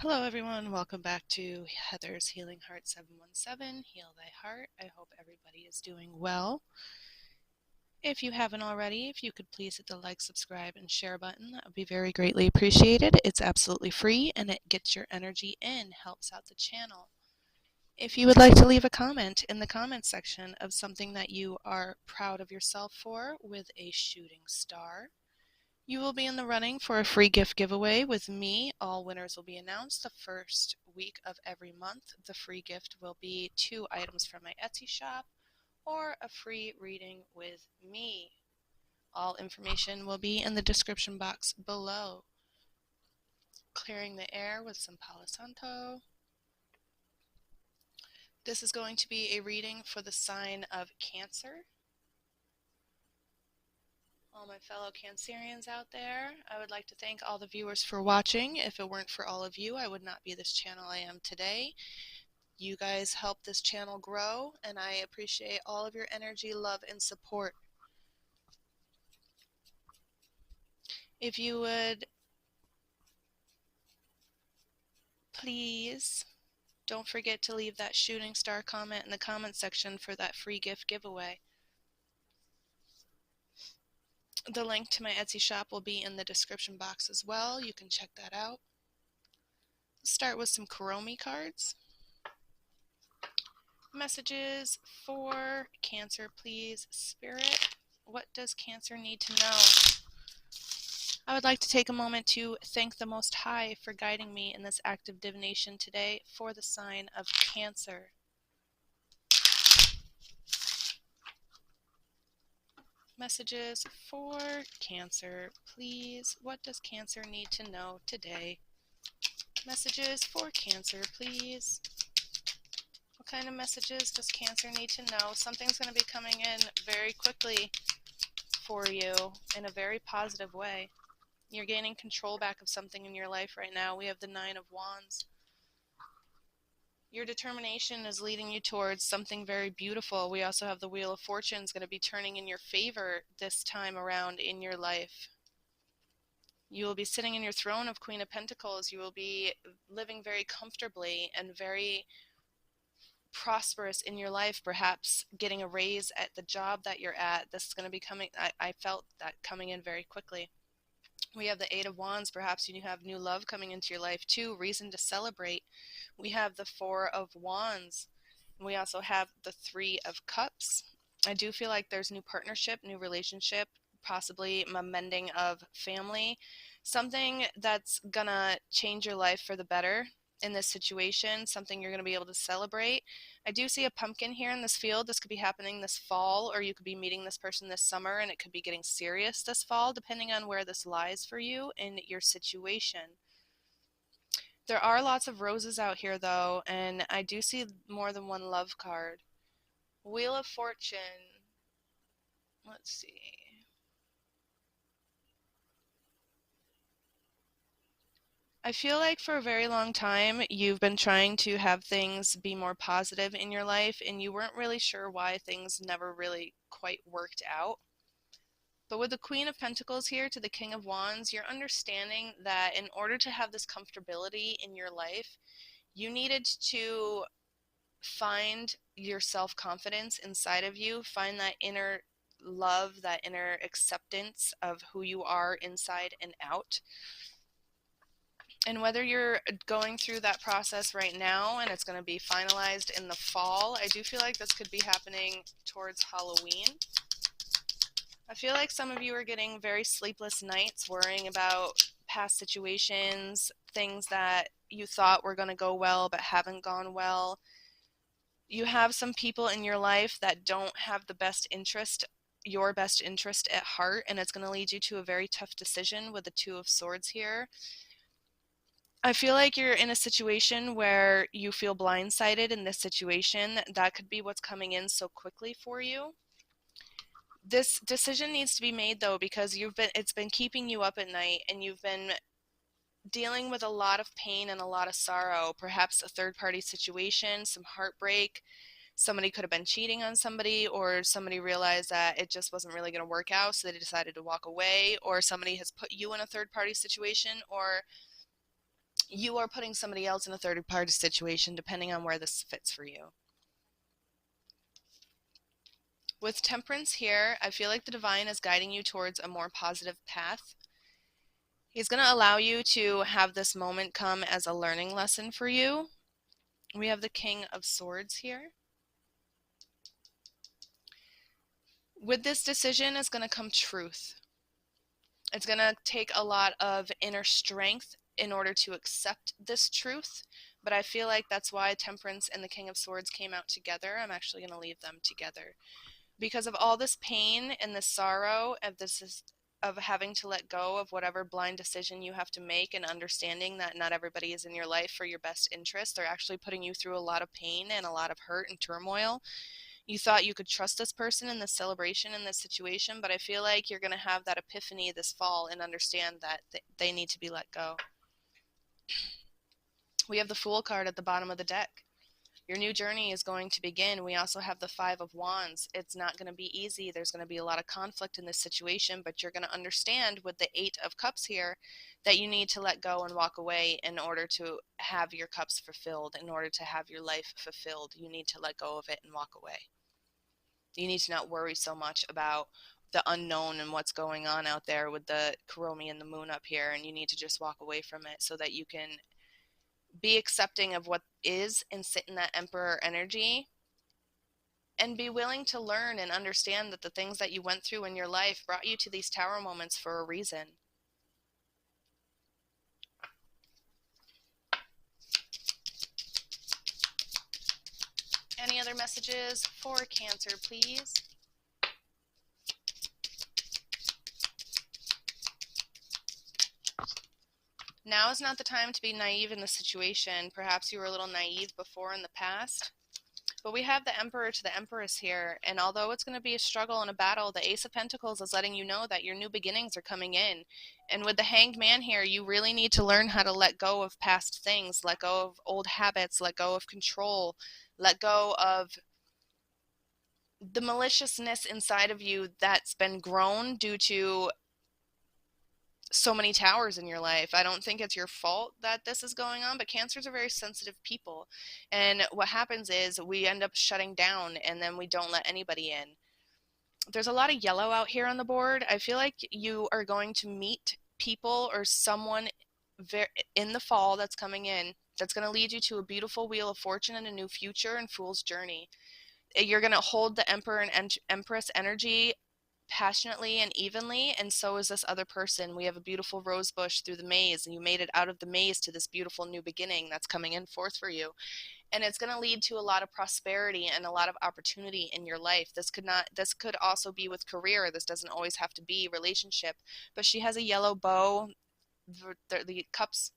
Hello everyone, welcome back to Heather's Healing Heart 717, Heal Thy Heart. I hope everybody is doing well. If you haven't already, if you could please hit the like, subscribe, and share button, that would be very greatly appreciated. It's absolutely free and it gets your energy in, helps out the channel. If you would like to leave a comment in the comments section of something that you are proud of yourself for with a shooting star, you will be in the running for a free gift giveaway with me. All winners will be announced the first week of every month. The free gift will be 2 items from my Etsy shop or a free reading with me. All information will be in the description box below. Clearing the air with some Palo Santo. This is going to be a reading for the sign of Cancer. All my fellow Cancerians out there, I would like to thank all the viewers for watching. If it weren't for all of you, I would not be this channel I am today. You guys help this channel grow, and I appreciate all of your energy, love, and support. If you would please don't forget to leave that shooting star comment in the comment section for that free gift giveaway. The link to my Etsy shop will be in the description box as well. You can check that out. Let's start with some Kuromi cards. Messages for Cancer, please. Spirit, what does Cancer need to know? I would like to take a moment to thank the Most High for guiding me in this act of divination today for the sign of Cancer. Messages for Cancer, please. What does Cancer need to know today? Messages for Cancer, please. What kind of messages does Cancer need to know? Something's going to be coming in very quickly for you in a very positive way. You're gaining control back of something in your life right now. We have the Nine of Wands. Your determination is leading you towards something very beautiful. We also have the Wheel of Fortune is going to be turning in your favor this time around in your life. You will be sitting in your throne of Queen of Pentacles. You will be living very comfortably and very prosperous in your life, perhaps getting a raise at the job that you're at. This is going to be coming, I felt that coming in very quickly. We have the Eight of Wands. Perhaps you have new love coming into your life too. Reason to celebrate. We have the Four of Wands. We also have the Three of Cups. I do feel like there's new partnership, new relationship, possibly a mending of family. Something that's gonna change your life for the better in this situation, something you're going to be able to celebrate. I do see a pumpkin here in this field. This could be happening this fall, or you could be meeting this person this summer, and it could be getting serious this fall, depending on where this lies for you in your situation. There are lots of roses out here, though, and I do see more than one love card. Wheel of Fortune. Let's see. I feel like for a very long time you've been trying to have things be more positive in your life, and you weren't really sure why things never really quite worked out. But with the Queen of Pentacles here to the King of Wands, you're understanding that in order to have this comfortability in your life, you needed to find your self-confidence inside of you, find that inner love, that inner acceptance of who you are inside and out. And whether you're going through that process right now and it's going to be finalized in the fall, I do feel like this could be happening towards Halloween. I feel like some of you are getting very sleepless nights worrying about past situations, things that you thought were going to go well but haven't gone well. You have some people in your life that don't have the best interest, your best interest at heart, and it's going to lead you to a very tough decision with the Two of Swords here. I feel like you're in a situation where you feel blindsided in this situation. That could be what's coming in so quickly for you. This decision needs to be made, though, because it's been keeping you up at night, and you've been dealing with a lot of pain and a lot of sorrow, perhaps a third-party situation, some heartbreak. Somebody could have been cheating on somebody, or somebody realized that it just wasn't really going to work out, so they decided to walk away, or somebody has put you in a third-party situation, or you are putting somebody else in a third-party situation depending on where this fits for you. With Temperance here, I feel like the Divine is guiding you towards a more positive path. He's going to allow you to have this moment come as a learning lesson for you. We have the King of Swords here. With this decision is going to come truth. It's going to take a lot of inner strength in order to accept this truth, but I feel like that's why Temperance and the King of Swords came out together. I'm actually going to leave them together. Because of all this pain and this sorrow of having to let go of whatever blind decision you have to make, and understanding that not everybody is in your life for your best interest. They're actually putting you through a lot of pain and a lot of hurt and turmoil. You thought you could trust this person in this celebration, in this situation, but I feel like you're going to have that epiphany this fall and understand that they need to be let go. We have the Fool card at the bottom of the deck. Your new journey is going to begin. We also have the Five of Wands. It's not going to be easy. There's going to be a lot of conflict in this situation, but you're going to understand with the Eight of Cups here that you need to let go and walk away in order to have your cups fulfilled. In order to have your life fulfilled, you need to let go of it and walk away. You need to not worry so much about the unknown and what's going on out there with the Kuromi and the moon up here, and you need to just walk away from it so that you can be accepting of what is and sit in that Emperor energy and be willing to learn and understand that the things that you went through in your life brought you to these Tower moments for a reason. Any other messages for Cancer, please? Now is not the time to be naive in the situation. Perhaps you were a little naive before in the past. But we have the Emperor to the Empress here, and although it's going to be a struggle and a battle, the Ace of Pentacles is letting you know that your new beginnings are coming in. And with the Hanged Man here, you really need to learn how to let go of past things, let go of old habits, let go of control, let go of the maliciousness inside of you that's been grown due to so many towers in your life. I don't think it's your fault that this is going on, but Cancers are very sensitive people. And what happens is we end up shutting down and then we don't let anybody in. There's a lot of yellow out here on the board. I feel like you are going to meet people or someone in the fall that's coming in that's going to lead you to a beautiful Wheel of Fortune and a new future and Fool's Journey. You're going to hold the Emperor and Empress energy passionately and evenly, and so is this other person. We have a beautiful rose bush through the maze, and you made it out of the maze to this beautiful new beginning that's coming in forth for you, and it's going to lead to a lot of prosperity and a lot of opportunity in your life. This could also be with career. This doesn't always have to be relationship. But she has a yellow bow. The cups,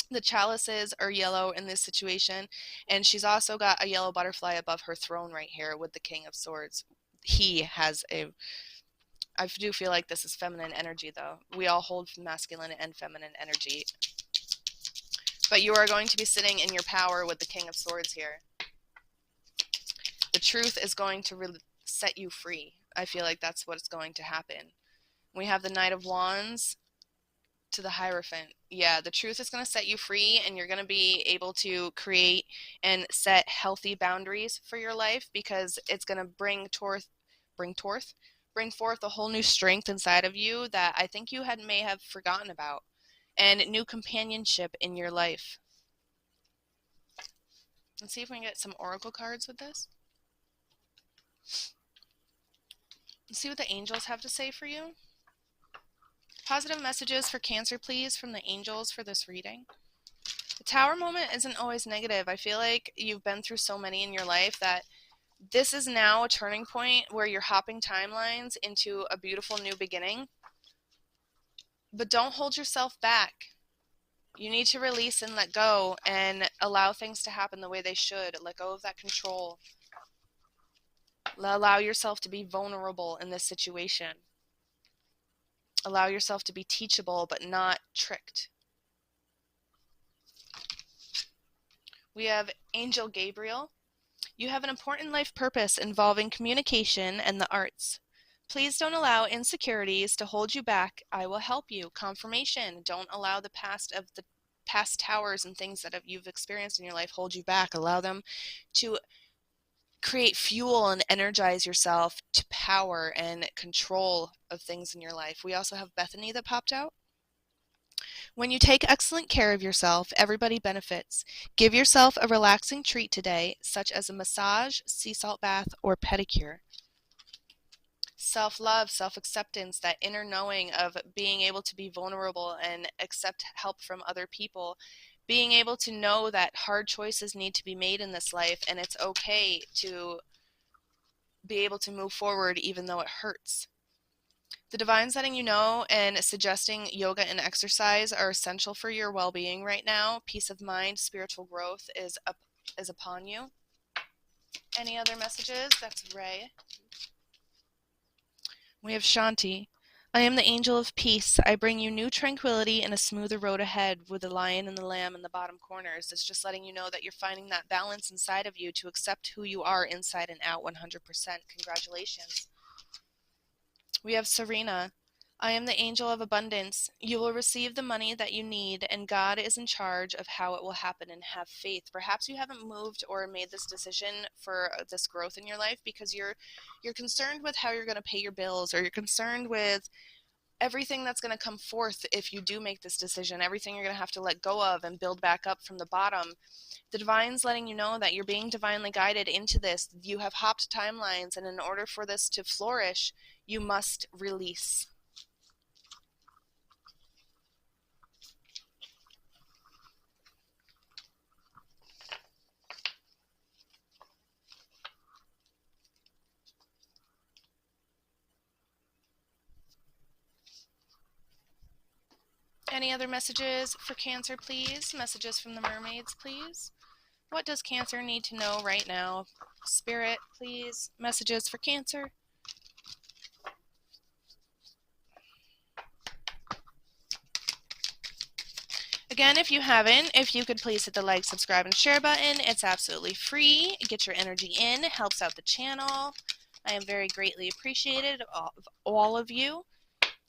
the chalices are yellow in this situation, and she's also got a yellow butterfly above her throne right here with the King of Swords. I do feel like this is feminine energy, though. We all hold masculine and feminine energy. But you are going to be sitting in your power with the King of Swords here. The truth is going to really set you free. I feel like that's what's going to happen. We have the Knight of Wands to the Hierophant. Yeah, the truth is going to set you free, and you're going to be able to create and set healthy boundaries for your life, because it's going to bring forth a whole new strength inside of you that I think you may have forgotten about, and new companionship in your life. Let's see if we can get some oracle cards with this. Let's see what the angels have to say for you. Positive messages for Cancer, please, from the angels for this reading. The Tower moment isn't always negative. I feel like you've been through so many in your life that this is now a turning point where you're hopping timelines into a beautiful new beginning. But don't hold yourself back. You need to release and let go and allow things to happen the way they should. Let go of that control. Allow yourself to be vulnerable in this situation. Allow yourself to be teachable but not tricked. We have Angel Gabriel. You have an important life purpose involving communication and the arts. Please don't allow insecurities to hold you back. I will help you. Confirmation. Don't allow the past of the past towers and things that you've experienced in your life hold you back. Allow them to create fuel and energize yourself to power and control of things in your life. We also have Bethany that popped out. When you take excellent care of yourself, everybody benefits. Give yourself a relaxing treat today, such as a massage, sea salt bath, or pedicure. Self-love, self-acceptance, that inner knowing of being able to be vulnerable and accept help from other people, being able to know that hard choices need to be made in this life and it's okay to be able to move forward even though it hurts. The divine's letting you know and suggesting yoga and exercise are essential for your well-being right now. Peace of mind, spiritual growth is upon you. Any other messages? That's Ray. We have Shanti. I am the angel of peace. I bring you new tranquility and a smoother road ahead with the lion and the lamb in the bottom corners. It's just letting you know that you're finding that balance inside of you to accept who you are inside and out 100%. Congratulations. We have Serena. I am the angel of abundance. You will receive the money that you need, and God is in charge of how it will happen, and have faith. Perhaps you haven't moved or made this decision for this growth in your life because you're concerned with how you're going to pay your bills, or you're concerned with everything that's going to come forth if you do make this decision, everything you're going to have to let go of and build back up from the bottom. The divine's letting you know that you're being divinely guided into this. You have hopped timelines, and in order for this to flourish, you must release. Any other messages for Cancer, please? Messages from the mermaids, please. What does Cancer need to know right now? Spirit, please. Messages for Cancer. Again, if you haven't, if you could please hit the like, subscribe, and share button. It's absolutely free. Get your energy in. It helps out the channel. I am very greatly appreciated of all of you.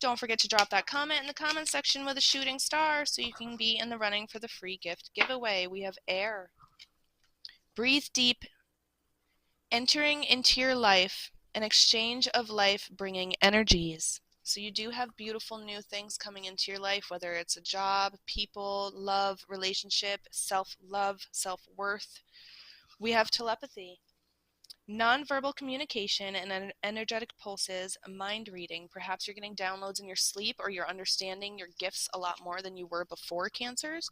Don't forget to drop that comment in the comment section with a shooting star so you can be in the running for the free gift giveaway. We have air. Breathe deep. Entering into your life, an exchange of life bringing energies. So you do have beautiful new things coming into your life, whether it's a job, people, love, relationship, self-love, self-worth. We have telepathy. Nonverbal communication and energetic pulses, mind reading. Perhaps you're getting downloads in your sleep, or you're understanding your gifts a lot more than you were before, Cancers.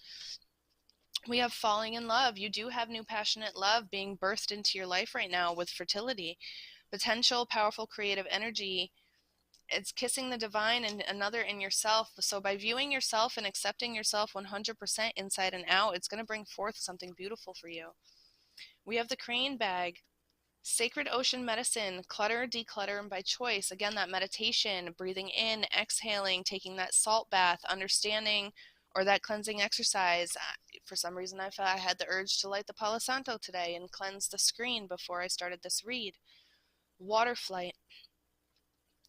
We have falling in love. You do have new passionate love being birthed into your life right now with fertility. Potential, powerful, creative energy. It's kissing the divine and another in yourself. So by viewing yourself and accepting yourself 100% inside and out, it's going to bring forth something beautiful for you. We have the crane bag. Sacred ocean medicine, clutter, declutter, and by choice. Again, that meditation, breathing in, exhaling, taking that salt bath, understanding, or that cleansing exercise. For some reason, I felt I had the urge to light the Palo Santo today and cleanse the screen before I started this read. Water flight.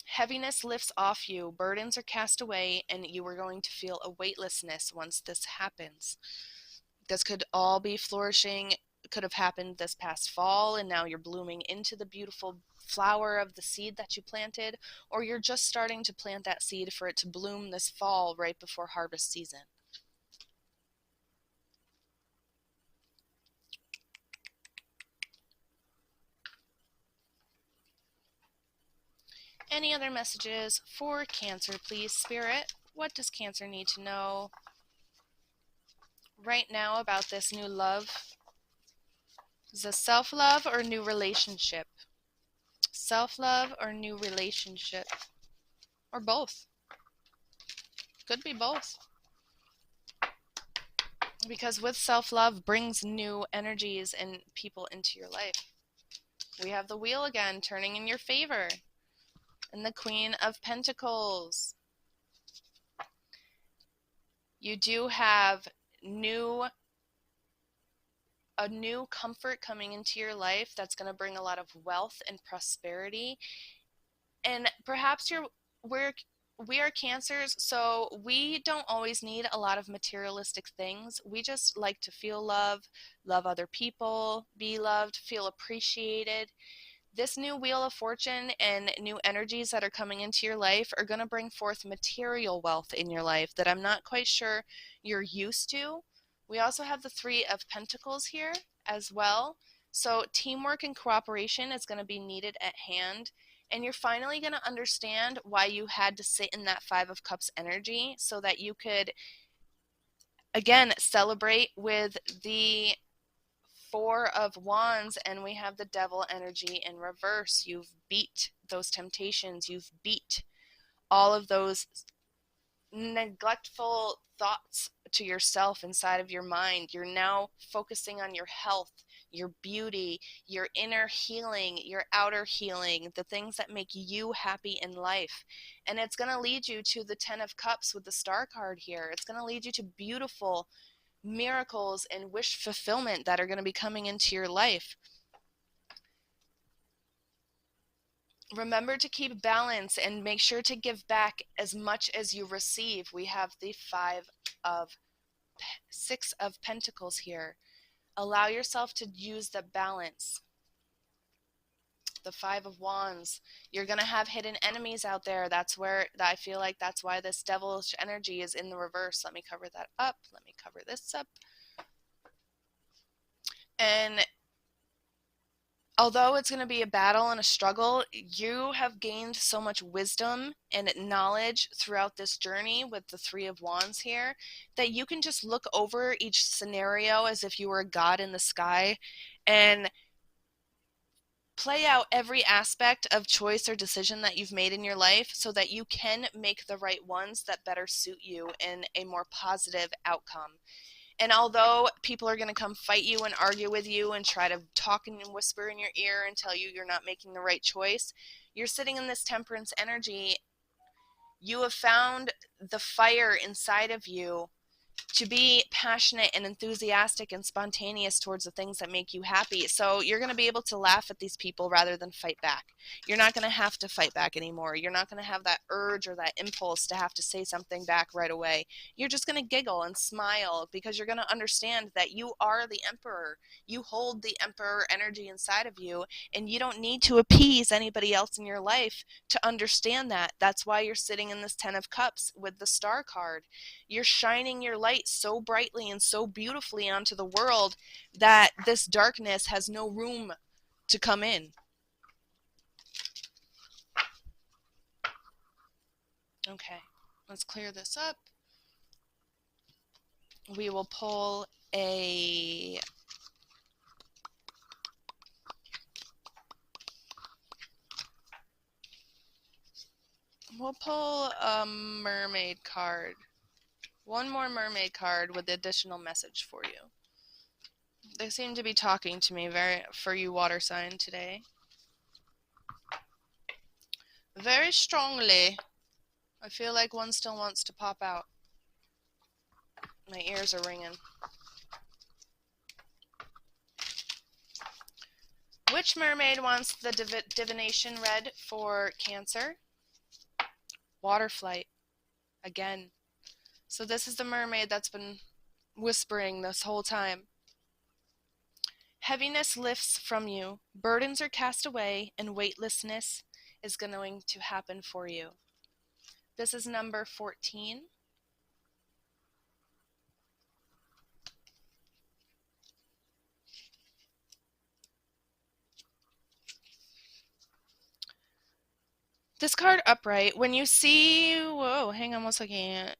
Heaviness lifts off you, burdens are cast away, and you are going to feel a weightlessness once this happens. This could all be flourishing. Could have happened this past fall, and now you're blooming into the beautiful flower of the seed that you planted, or you're just starting to plant that seed for it to bloom this fall right before harvest season. Any other messages for Cancer, please, Spirit? What does Cancer need to know right now about this new love? Is it self-love or new relationship? Self-love or new relationship? Or both? Could be both. Because with self-love brings new energies and people into your life. We have the wheel again turning in your favor. And the Queen of Pentacles. You do have a new comfort coming into your life that's going to bring a lot of wealth and prosperity. And perhaps we are Cancers, so we don't always need a lot of materialistic things. We just like to feel love, love other people, be loved, feel appreciated. This new Wheel of Fortune and new energies that are coming into your life are going to bring forth material wealth in your life that I'm not quite sure you're used to. We also have the Three of Pentacles here as well. So teamwork and cooperation is going to be needed at hand. And you're finally going to understand why you had to sit in that Five of Cups energy so that you could, again, celebrate with the Four of Wands, and we have the Devil energy in reverse. You've beat those temptations. You've beat all of those neglectful thoughts to yourself inside of your mind. You're now focusing on your health, your beauty, your inner healing, your outer healing, the things that make you happy in life. And it's going to lead you to the Ten of Cups with the Star card here. It's going to lead you to beautiful miracles and wish fulfillment that are going to be coming into your life. Remember to keep balance and make sure to give back as much as you receive. We have the Six of Pentacles here. Allow yourself to use the balance. The Five of Wands. You're going to have hidden enemies out there. That's where I feel like that's why this devilish energy is in the reverse. Let me cover that up. Let me cover this up. And although it's going to be a battle and a struggle, you have gained so much wisdom and knowledge throughout this journey with the Three of Wands here that you can just look over each scenario as if you were a god in the sky and play out every aspect of choice or decision that you've made in your life so that you can make the right ones that better suit you in a more positive outcome. And although people are going to come fight you and argue with you and try to talk and whisper in your ear and tell you you're not making the right choice, you're sitting in this Temperance energy. You have found the fire inside of you to be passionate and enthusiastic and spontaneous towards the things that make you happy. So you're going to be able to laugh at these people rather than fight back. You're not going to have to fight back anymore. You're not going to have that urge or that impulse to have to say something back right away. You're just going to giggle and smile because you're going to understand that you are the emperor. You hold the emperor energy inside of you, and you don't need to appease anybody else in your life to understand that. That's why you're sitting in this Ten of Cups with the Star card. You're shining your light so brightly and so beautifully onto the world that this darkness has no room to come in. Okay, let's clear this up. We will pull a mermaid card. One more mermaid card with the additional message for you. They seem to be talking to me for you water sign today. Very strongly. I feel like one still wants to pop out. My ears are ringing. Which mermaid wants the divination read for Cancer? Water flight. Again. So this is the mermaid that's been whispering this whole time. Heaviness lifts from you. Burdens are cast away, and weightlessness is going to happen for you. This is number 14. This card upright, when you see, whoa, hang on one second.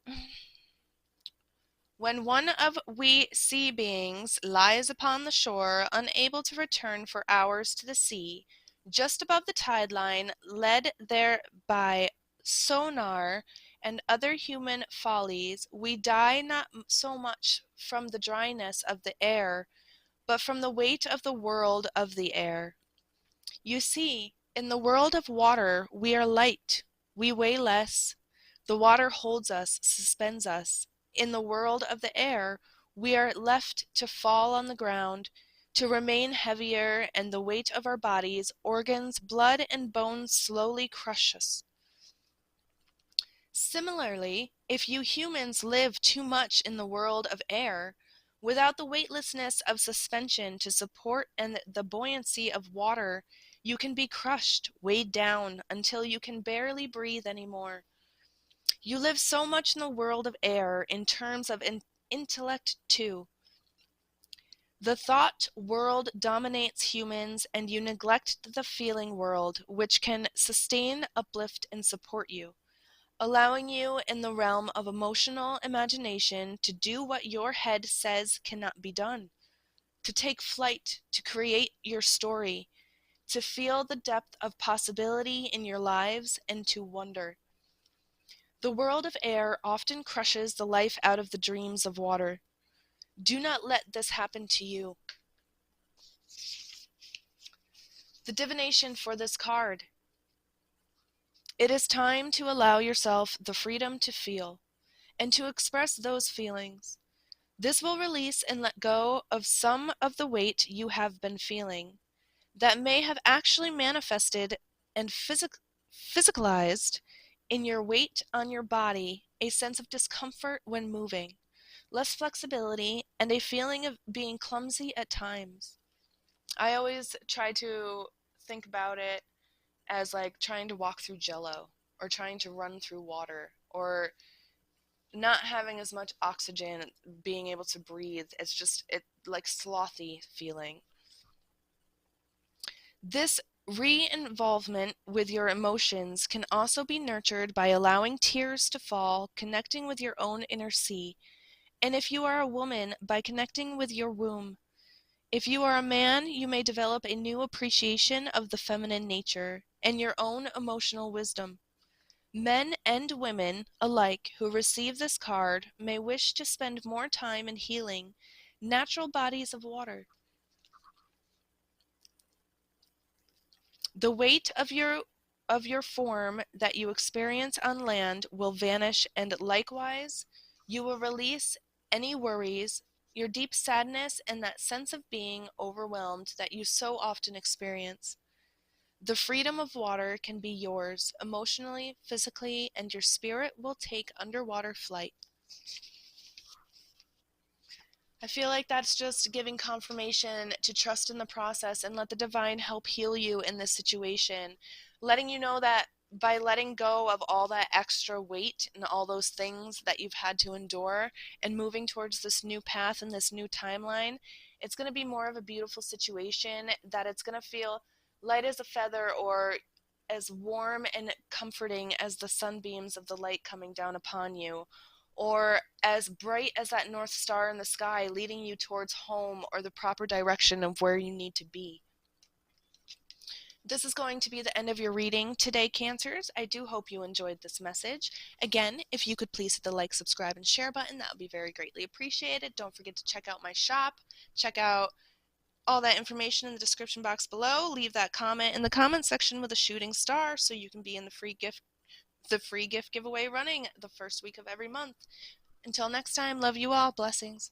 When one of we sea beings lies upon the shore, unable to return for hours to the sea, just above the tide line, led there by sonar and other human follies, we die not so much from the dryness of the air, but from the weight of the world of the air. You see, in the world of water, we are light, we weigh less. The water holds us, suspends us. In the world of the air, we are left to fall on the ground, to remain heavier, and the weight of our bodies, organs, blood, and bones slowly crush us. Similarly, if you humans live too much in the world of air, without the weightlessness of suspension to support and the buoyancy of water, you can be crushed, weighed down, until you can barely breathe anymore. You live so much in the world of air in terms of intellect too. The thought world dominates humans, and you neglect the feeling world, which can sustain, uplift, and support you, allowing you in the realm of emotional imagination to do what your head says cannot be done, to take flight, to create your story, to feel the depth of possibility in your lives, and to wonder. The world of air often crushes the life out of the dreams of water. Do not let this happen to you. The divination for this card. It is time to allow yourself the freedom to feel and to express those feelings. This will release and let go of some of the weight you have been feeling that may have actually manifested and physicalized in your weight on your body, a sense of discomfort when moving, less flexibility, and a feeling of being clumsy at times. I always try to think about it as like trying to walk through jello or trying to run through water or not having as much oxygen, being able to breathe. It's just like slothy feeling. This re-involvement with your emotions can also be nurtured by allowing tears to fall, connecting with your own inner sea, and if you are a woman, by connecting with your womb. If you are a man, you may develop a new appreciation of the feminine nature and your own emotional wisdom. Men and women alike who receive this card may wish to spend more time in healing natural bodies of water. The weight of your form that you experience on land will vanish, and likewise you will release any worries, your deep sadness, and that sense of being overwhelmed that you so often experience. The freedom of water can be yours emotionally, physically, and your spirit will take underwater flight. I feel like that's just giving confirmation to trust in the process and let the divine help heal you in this situation. Letting you know that by letting go of all that extra weight and all those things that you've had to endure and moving towards this new path and this new timeline, it's going to be more of a beautiful situation, that it's going to feel light as a feather or as warm and comforting as the sunbeams of the light coming down upon you, or as bright as that North Star in the sky leading you towards home or the proper direction of where you need to be. This is going to be the end of your reading today, Cancers. I do hope you enjoyed this message. Again, if you could please hit the like, subscribe, and share button, that would be very greatly appreciated. Don't forget to check out my shop. Check out all that information in the description box below. Leave that comment in the comment section with a shooting star so you can be in the free gift giveaway running the first week of every month. Until next time, love you all. Blessings.